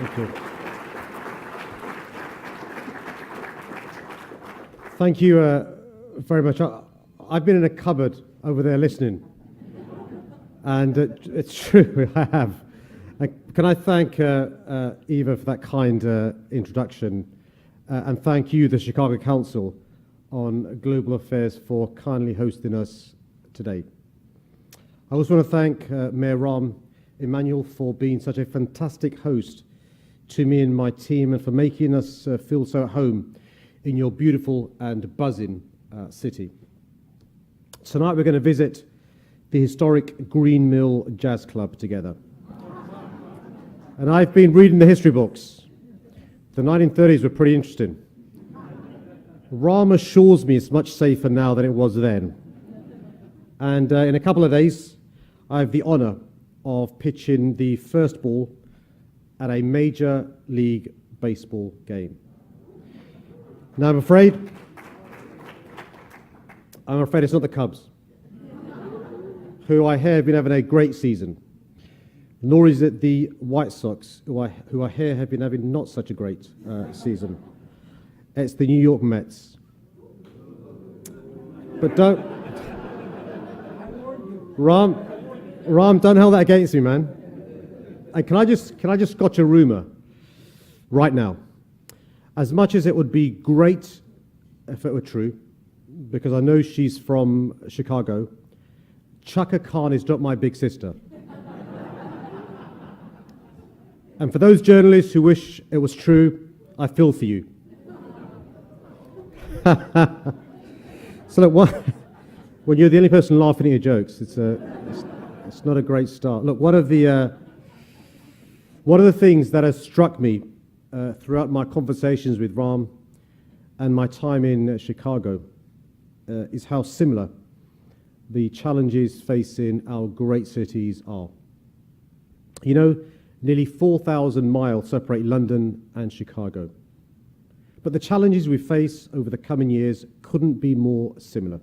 Thank you. Thank you very much. I've been in a cupboard over there listening, and it's true, I have. Can I thank Eva for that kind introduction, and thank you, the Chicago Council on Global Affairs, for kindly hosting us today. I also want to thank Mayor Rahm Emanuel for being such a fantastic host to me and my team, and for making us feel so at home in your beautiful and buzzing city. Tonight we're going to visit the historic Green Mill Jazz Club together. And I've been reading the history books. The 1930s were pretty interesting. Rahm assures me it's much safer now than it was then. And in a couple of days, I have the honor of pitching the first ball at a Major League Baseball game. Now, I'm afraid it's not the Cubs, who I hear have been having a great season. Nor is it the White Sox, who I hear have been having not such a great season. It's the New York Mets. But don't, Rahm, don't hold that against me, man. And can I just scotch a rumor right now? As much as it would be great if it were true, because I know she's from Chicago, Chaka Khan is not my big sister. And for those journalists who wish it was true, I feel for you. So look, when you're the only person laughing at your jokes, it's not a great start. Look, one of the things that has struck me throughout my conversations with Rahm and my time in Chicago is how similar the challenges facing our great cities are. You know, nearly 4,000 miles separate London and Chicago. But the challenges we face over the coming years couldn't be more similar.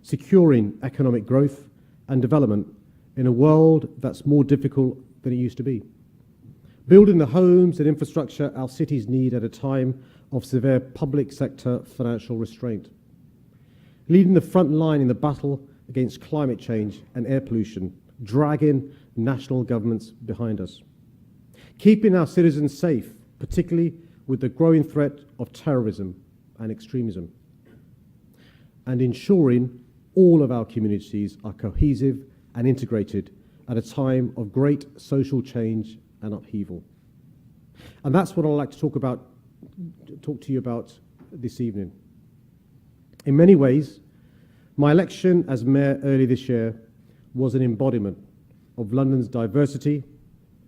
Securing economic growth and development in a world that's more difficult than it used to be. Building the homes and infrastructure our cities need at a time of severe public sector financial restraint. Leading the front line in the battle against climate change and air pollution, dragging national governments behind us. Keeping our citizens safe, particularly with the growing threat of terrorism and extremism. And ensuring all of our communities are cohesive and integrated at a time of great social change and upheaval. And that's what I'd like to talk to you about this evening. In many ways, my election as mayor early this year was an embodiment of London's diversity,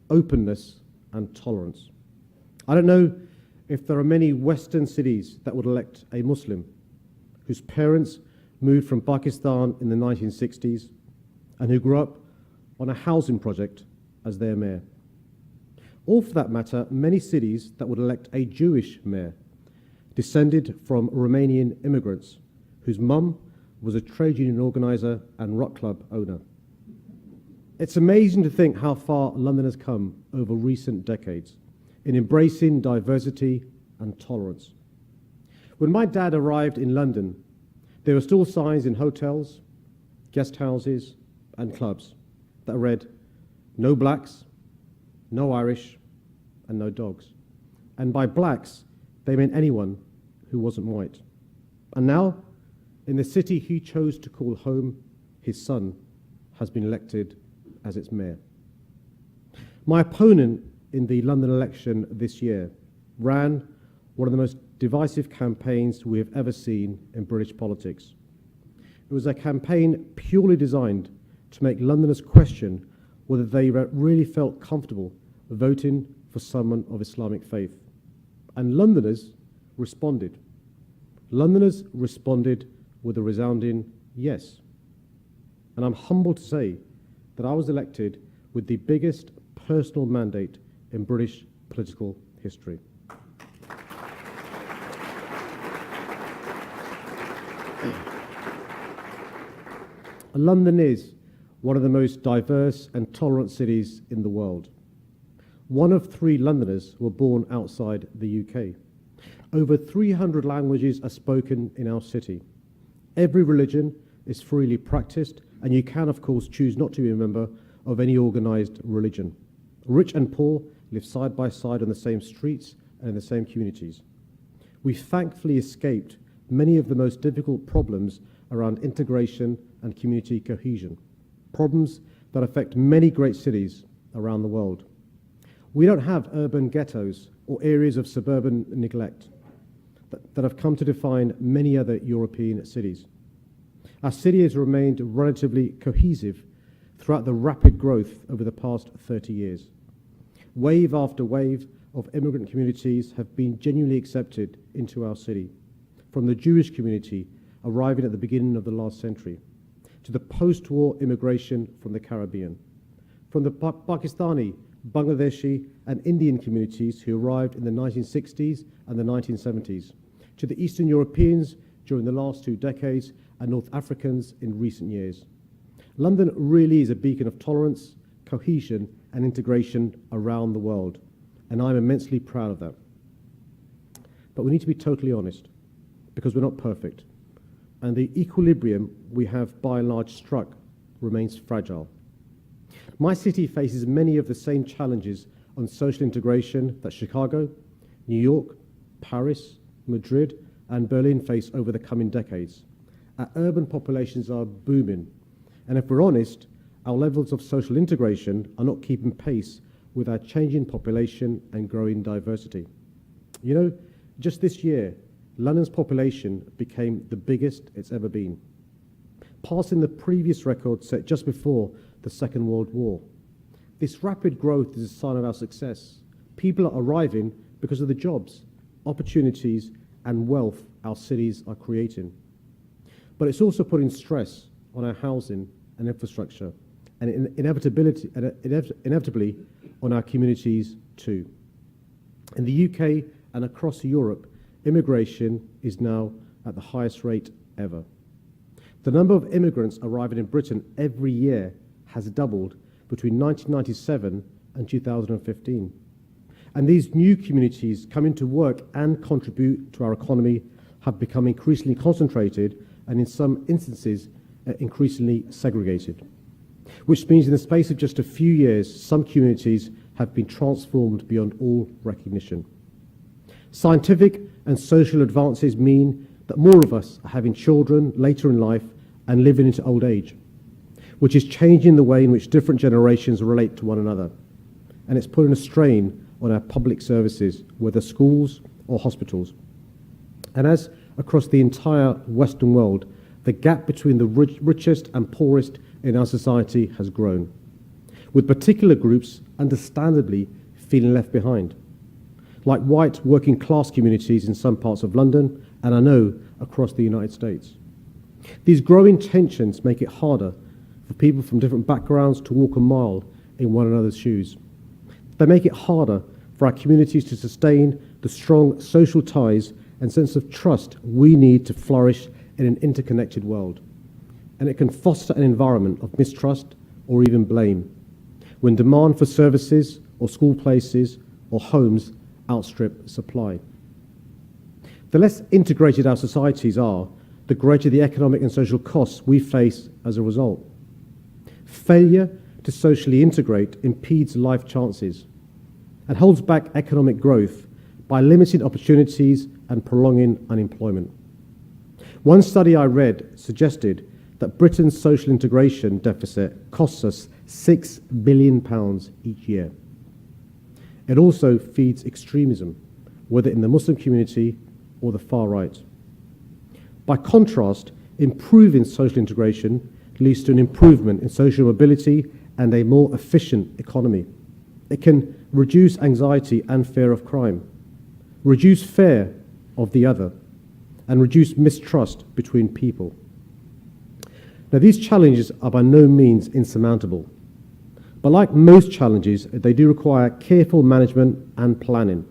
openness, and tolerance. I don't know if there are many Western cities that would elect a Muslim whose parents moved from Pakistan in the 1960s and who grew up on a housing project as their mayor. Or for that matter, many cities that would elect a Jewish mayor descended from Romanian immigrants whose mum was a trade union organizer and rock club owner. It's amazing to think how far London has come over recent decades in embracing diversity and tolerance. When my dad arrived in London, there were still signs in hotels, guest houses, and clubs that read, "No blacks, no Irish, and no dogs." And by blacks, they meant anyone who wasn't white. And now, in the city he chose to call home, his son has been elected as its mayor. My opponent in the London election this year ran one of the most divisive campaigns we have ever seen in British politics. It was a campaign purely designed to make Londoners question whether they really felt comfortable voting for someone of Islamic faith. And Londoners responded. Londoners responded with a resounding yes. And I'm humbled to say that I was elected with the biggest personal mandate in British political history. London is one of the most diverse and tolerant cities in the world. 1 of 3 Londoners were born outside the UK. Over 300 languages are spoken in our city. Every religion is freely practiced, and you can, of course, choose not to be a member of any organised religion. Rich and poor live side by side on the same streets and in the same communities. We thankfully escaped many of the most difficult problems around integration and community cohesion, problems that affect many great cities around the world. We don't have urban ghettos or areas of suburban neglect that have come to define many other European cities. Our city has remained relatively cohesive throughout the rapid growth over the past 30 years. Wave after wave of immigrant communities have been genuinely accepted into our city, from the Jewish community arriving at the beginning of the last century, to the post-war immigration from the Caribbean, from the Pakistani, Bangladeshi and Indian communities who arrived in the 1960s and the 1970s, to the Eastern Europeans during the last 2 decades and North Africans in recent years. London really is a beacon of tolerance, cohesion and integration around the world, and I'm immensely proud of that. But we need to be totally honest, because we're not perfect, and the equilibrium we have by and large struck remains fragile. My city faces many of the same challenges on social integration that Chicago, New York, Paris, Madrid and Berlin face over the coming decades. Our urban populations are booming, and if we're honest, our levels of social integration are not keeping pace with our changing population and growing diversity. You know, just this year, London's population became the biggest it's ever been, passing the previous record set just before the Second World War. This rapid growth is a sign of our success. People are arriving because of the jobs, opportunities, and wealth our cities are creating. But it's also putting stress on our housing and infrastructure, and inevitably on our communities too. In the UK and across Europe, immigration is now at the highest rate ever. The number of immigrants arriving in Britain every year has doubled between 1997 and 2015. And these new communities coming to work and contribute to our economy have become increasingly concentrated and in some instances increasingly segregated, which means in the space of just a few years, some communities have been transformed beyond all recognition. Scientific and social advances mean that more of us are having children later in life and living into old age, which is changing the way in which different generations relate to one another. And it's putting a strain on our public services, whether schools or hospitals. And as across the entire Western world, the gap between the richest and poorest in our society has grown, with particular groups understandably feeling left behind, like white working class communities in some parts of London, and I know across the United States. These growing tensions make it harder for people from different backgrounds to walk a mile in one another's shoes. They make it harder for our communities to sustain the strong social ties and sense of trust we need to flourish in an interconnected world. And it can foster an environment of mistrust or even blame when demand for services or school places or homes outstrip supply. The less integrated our societies are, the greater the economic and social costs we face as a result. Failure to socially integrate impedes life chances and holds back economic growth by limiting opportunities and prolonging unemployment. One study I read suggested that Britain's social integration deficit costs us £6 billion each year. It also feeds extremism, whether in the Muslim community or the far right. By contrast, improving social integration leads to an improvement in social mobility and a more efficient economy. It can reduce anxiety and fear of crime, reduce fear of the other, and reduce mistrust between people. Now, these challenges are by no means insurmountable, but like most challenges, they do require careful management and planning.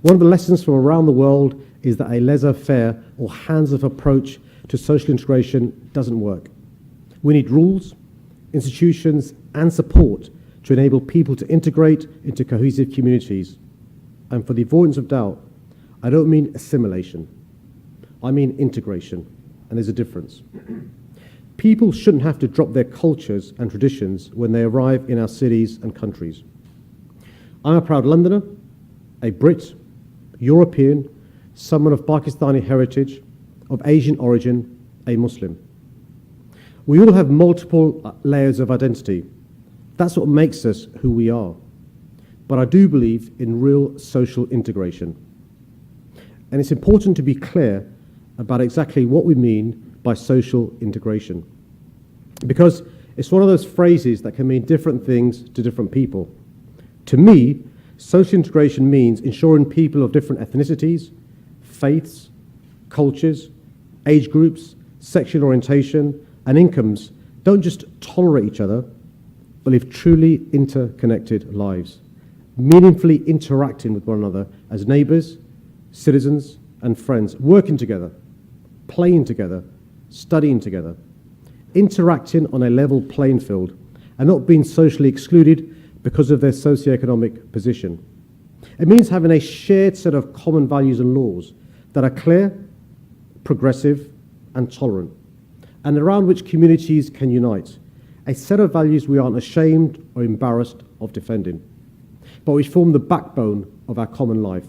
One of the lessons from around the world is that a laissez-faire or hands-off approach to social integration doesn't work. We need rules, institutions, and support to enable people to integrate into cohesive communities. And for the avoidance of doubt, I don't mean assimilation. I mean integration, and there's a difference. People shouldn't have to drop their cultures and traditions when they arrive in our cities and countries. I'm a proud Londoner, a Brit, European, someone of Pakistani heritage, of Asian origin, a Muslim. We all have multiple layers of identity. That's what makes us who we are. But I do believe in real social integration. And it's important to be clear about exactly what we mean by social integration. Because it's one of those phrases that can mean different things to different people. To me, social integration means ensuring people of different ethnicities, faiths, cultures, age groups, sexual orientation, and incomes don't just tolerate each other, but live truly interconnected lives, meaningfully interacting with one another as neighbours, citizens, and friends, working together, playing together, studying together, interacting on a level playing field, and not being socially excluded because of their socioeconomic position. It means having a shared set of common values and laws that are clear, progressive, and tolerant, and around which communities can unite. A set of values we aren't ashamed or embarrassed of defending, but which form the backbone of our common life.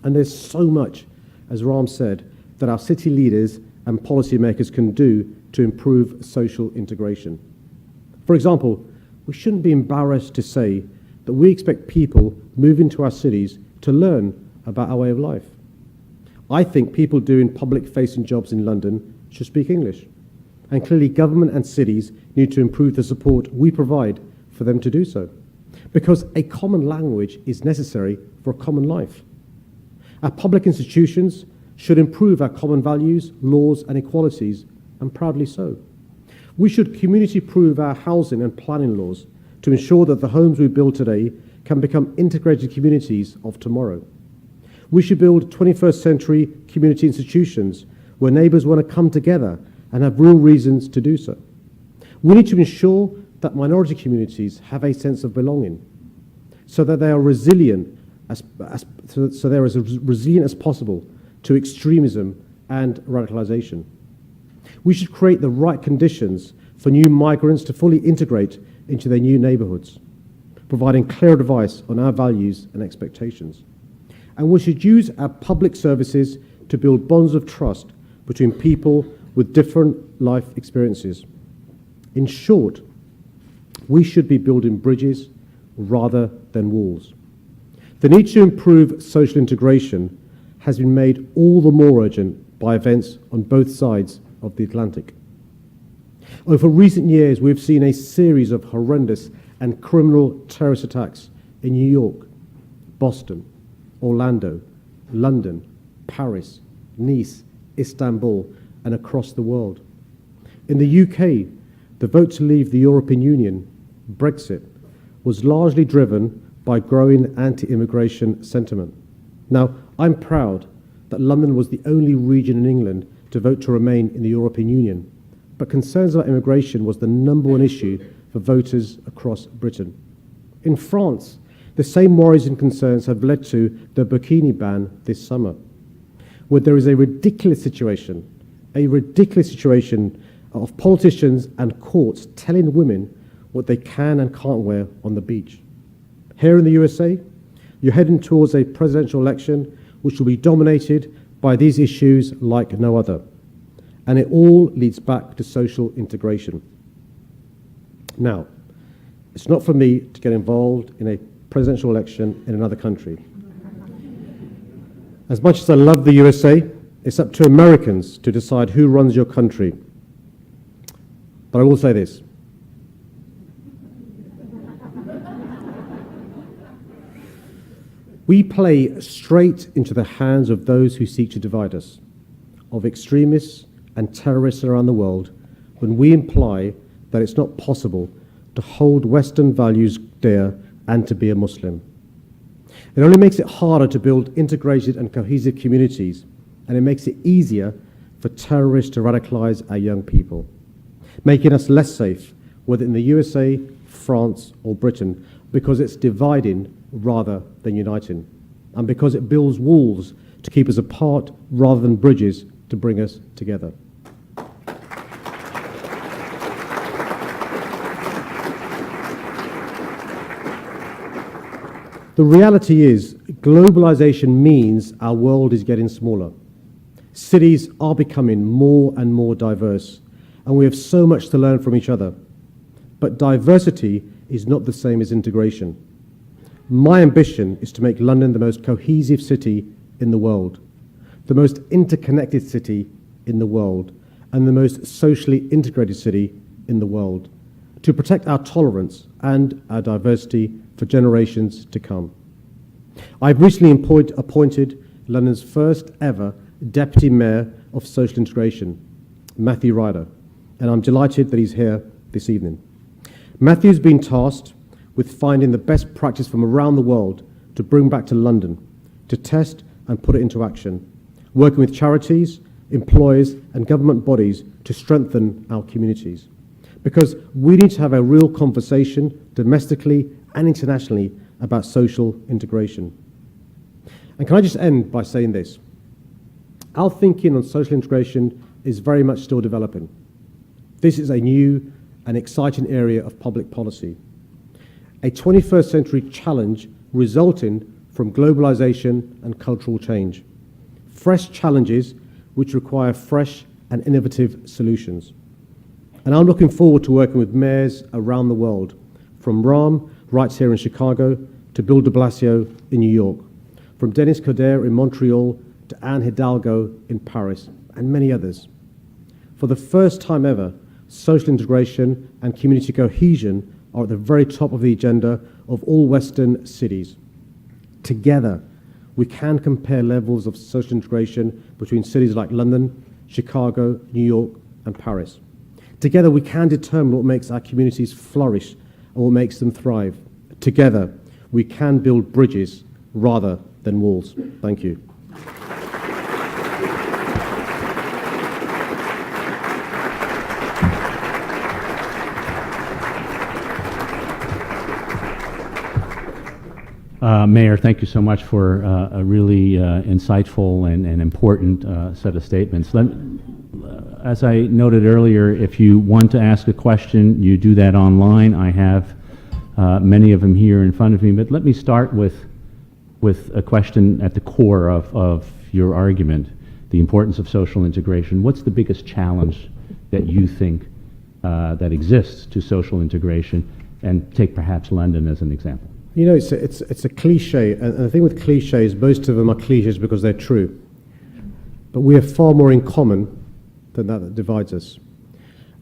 And there's so much, as Ram said, that our city leaders and policymakers can do to improve social integration. For example, we shouldn't be embarrassed to say that we expect people moving to our cities to learn about our way of life. I think people doing public-facing jobs in London should speak English. And clearly government and cities need to improve the support we provide for them to do so. Because a common language is necessary for a common life. Our public institutions should improve our common values, laws, and equalities, and proudly so. We should community-proof our housing and planning laws to ensure that the homes we build today can become integrated communities of tomorrow. We should build 21st century community institutions where neighbours want to come together and have real reasons to do so. We need to ensure that minority communities have a sense of belonging so that they are resilient so they're as resilient as possible to extremism and radicalisation. We should create the right conditions for new migrants to fully integrate into their new neighbourhoods, providing clear advice on our values and expectations. And we should use our public services to build bonds of trust between people with different life experiences. In short, we should be building bridges rather than walls. The need to improve social integration has been made all the more urgent by events on both sides of the Atlantic. Over recent years, we've seen a series of horrendous and criminal terrorist attacks in New York, Boston, Orlando, London, Paris, Nice, Istanbul, and across the world. In the UK, the vote to leave the European Union, Brexit, was largely driven by growing anti-immigration sentiment. Now, I'm proud that London was the only region in England to vote to remain in the European Union, but concerns about immigration was the #1 issue for voters across Britain. In France, the same worries and concerns have led to the burkini ban this summer, where there is a ridiculous situation of politicians and courts telling women what they can and can't wear on the beach. Here in the USA, you're heading towards a presidential election which will be dominated by these issues like no other. And it all leads back to social integration. Now, it's not for me to get involved in a presidential election in another country. As much as I love the USA, it's up to Americans to decide who runs your country. But I will say this. We play straight into the hands of those who seek to divide us, of extremists and terrorists around the world, when we imply that it's not possible to hold Western values dear and to be a Muslim. It only makes it harder to build integrated and cohesive communities, and it makes it easier for terrorists to radicalize our young people, making us less safe, whether in the USA, France, or Britain, because it's dividing rather than uniting, and because it builds walls to keep us apart rather than bridges to bring us together. The reality is, globalization means our world is getting smaller. Cities are becoming more and more diverse, and we have so much to learn from each other. But diversity is not the same as integration. My ambition is to make London the most cohesive city in the world, the most interconnected city in the world, and the most socially integrated city in the world, to protect our tolerance and our diversity for generations to come. I've recently appointed London's first ever Deputy Mayor of Social Integration, Matthew Ryder, and I'm delighted that he's here this evening. Matthew's been tasked with finding the best practice from around the world to bring back to London, to test and put it into action, working with charities, employers and government bodies to strengthen our communities. Because we need to have a real conversation domestically and internationally about social integration. And can I just end by saying this? Our thinking on social integration is very much still developing. This is a new and exciting area of public policy, a 21st century challenge resulting from globalization and cultural change. Fresh challenges which require fresh and innovative solutions. And I'm looking forward to working with mayors around the world, from Ram, right here in Chicago, to Bill de Blasio in New York, from Denis Coderre in Montreal to Anne Hidalgo in Paris, and many others. For the first time ever, social integration and community cohesion are at the very top of the agenda of all Western cities. Together, we can compare levels of social integration between cities like London, Chicago, New York, and Paris. Together, we can determine what makes our communities flourish and what makes them thrive. Together, we can build bridges rather than walls. Thank you. Mayor, thank you so much for a really insightful and important set of statements. As I noted earlier, if you want to ask a question, you do that online. I have many of them here in front of me, but let me start with a question at the core of your argument, the importance of social integration. What's the biggest challenge that you think that exists to social integration? And take perhaps London as an example. You know, it's a cliche, and the thing with cliches, most of them are cliches because they're true. But we have far more in common than that divides us.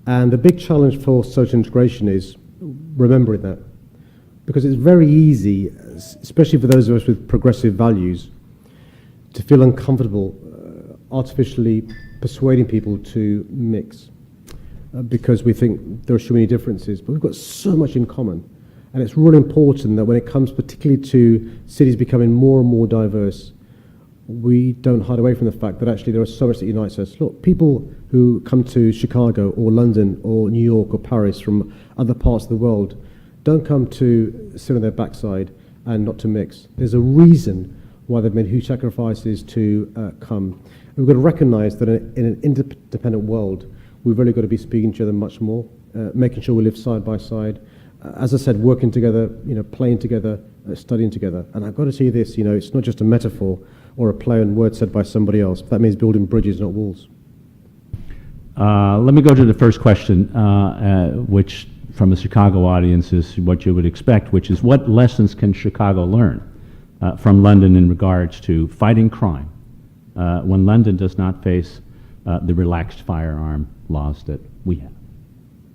And the big challenge for social integration is remembering that. Because it's very easy, especially for those of us with progressive values, to feel uncomfortable artificially persuading people to mix. Because we think there are so many differences, but we've got so much in common. And it's really important that when it comes particularly to cities becoming more and more diverse, we don't hide away from the fact that actually there is so much that unites us. Look, people who come to Chicago or London or New York or Paris from other parts of the world don't come to sit on their backside and not to mix. There's a reason why they've made huge sacrifices to come. And we've got to recognize that in an interdependent world, we've really got to be speaking to each other much more, making sure we live side by side. As I said, working together, playing together, studying together. And I've got to tell you this, it's not just a metaphor or a play on words said by somebody else. That means building bridges, not walls. Let me go to the first question, which from the Chicago audience is what you would expect, which is what lessons can Chicago learn from London in regards to fighting crime when London does not face the relaxed firearm laws that we have?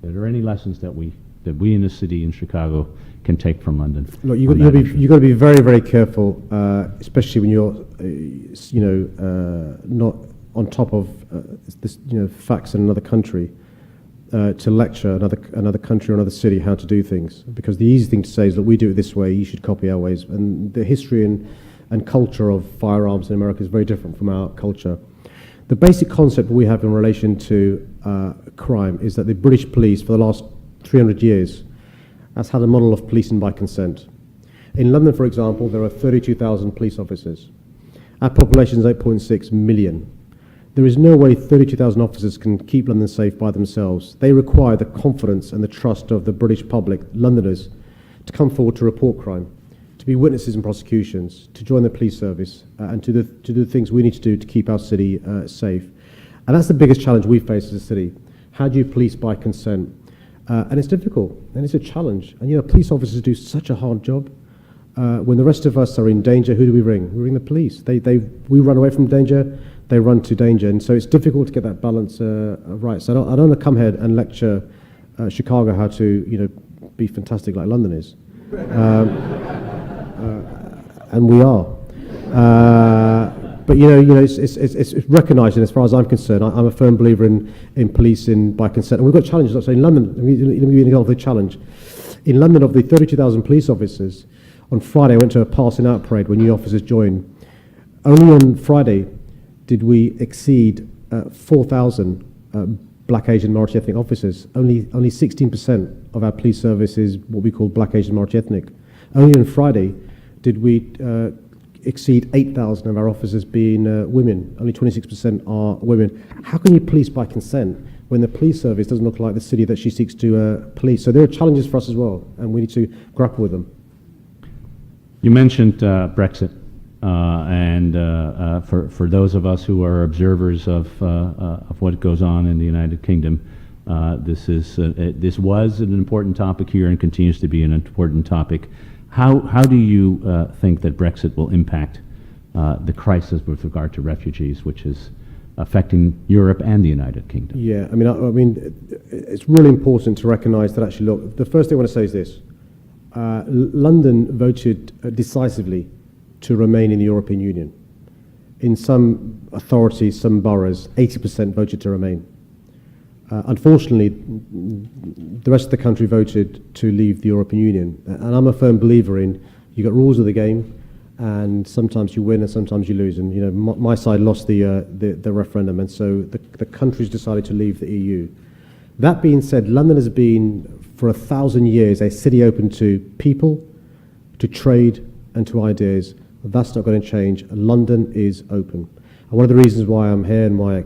Are there any lessons that we in the city in Chicago can take from London? Look, you've got to be very, very careful, especially when you're, not on top of this, facts in another country, to lecture another country or another city how to do things. Because the easy thing to say is that we do it this way, you should copy our ways. And the history and culture of firearms in America is very different from our culture. The basic concept we have in relation to crime is that the British police, for the last 300 years, has had a model of policing by consent. In London, for example, there are 32,000 police officers. Our population is 8.6 million. There is no way 32,000 officers can keep London safe by themselves. They require the confidence and the trust of the British public, Londoners, to come forward to report crime, to be witnesses in prosecutions, to join the police service, and to do the things we need to do to keep our city safe. And that's the biggest challenge we face as a city. How do you police by consent? And it's difficult, and it's a challenge. And police officers do such a hard job. When the rest of us are in danger, who do we ring? We ring the police. We run away from danger, they run to danger. And so it's difficult to get that balance right. So I don't want to come here and lecture Chicago how to be fantastic like London is. And we are. But it's recognised, and as far as I'm concerned, I'm a firm believer in policing by consent. And we've got challenges. Let's say in London, let me give you an example of the challenge. In London, of the 32,000 police officers, on Friday I went to a passing out parade where new officers joined. Only on Friday did we exceed 4,000 black, Asian, minority ethnic officers. Only 16% of our police service is what we call black, Asian, minority ethnic. Only on Friday did we exceed 8,000 of our officers being women. Only 26% are women. How can you police by consent when the police service doesn't look like the city that she seeks to police? So there are challenges for us as well, and we need to grapple with them. You mentioned Brexit, and for those of us who are observers of what goes on in the United Kingdom, this was an important topic here and continues to be an important topic. How do you think that Brexit will impact the crisis with regard to refugees, which is affecting Europe and the United Kingdom? Yeah, I mean, it's really important to recognise that actually, look, the first thing I want to say is this. London voted decisively to remain in the European Union. In some authorities, some boroughs, 80% voted to remain. Unfortunately, the rest of the country voted to leave the European Union. And I'm a firm believer in you've got rules of the game, and sometimes you win and sometimes you lose. And my side lost the referendum, and so the country's decided to leave the EU. That being said, London has been for 1,000 years a city open to people, to trade, and to ideas. That's not going to change. London is open. And one of the reasons why I'm here and why